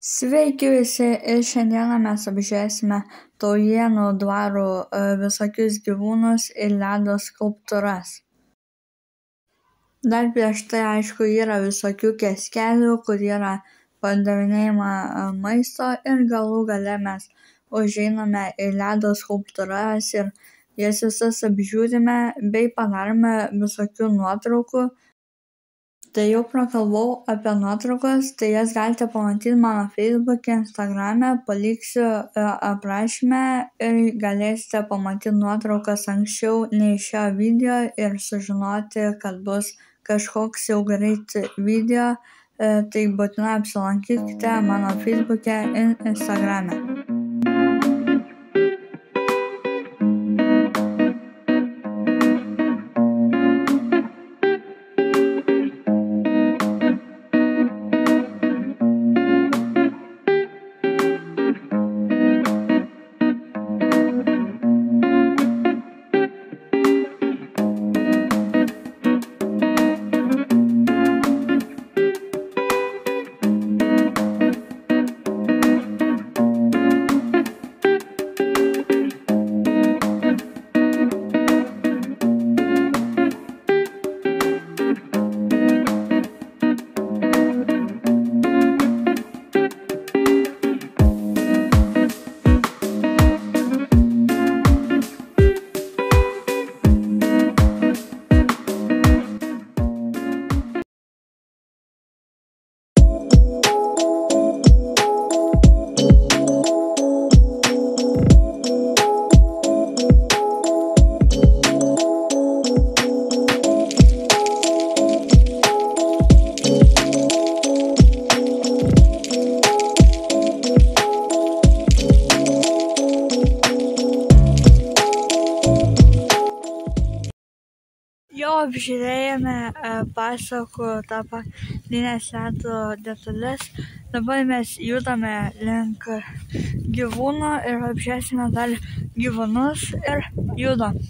Sveiki visi ir šiandieną mes apžiūrėsime Taujėnų dvaro visokius gyvūnus ir ledo skulptūras. Dar prieš tai, aišku, yra visokių kioskelių, kur yra pardavinėjama maisto ir galų gale mes užeiname į ledo skulptūras ir jas visas apžiūrime bei padarome visokių nuotraukų. Tai jau prakalbau apie nuotraukas, tai jas galite pamatyti mano Facebook'e, Instagram'e, paliksiu aprašyme ir galėsite pamatyti nuotraukas anksčiau nei šio video ir sužinoti, kad bus kažkoks jau greit video, tai būtinai apsilankykite mano Facebook'e ir Instagram'e. Jau apžiūrėjome pasakų pagrindines ledo detales, dabar mes judame link gyvūnų ir apžiūrėsime dar gyvūnus ir judam.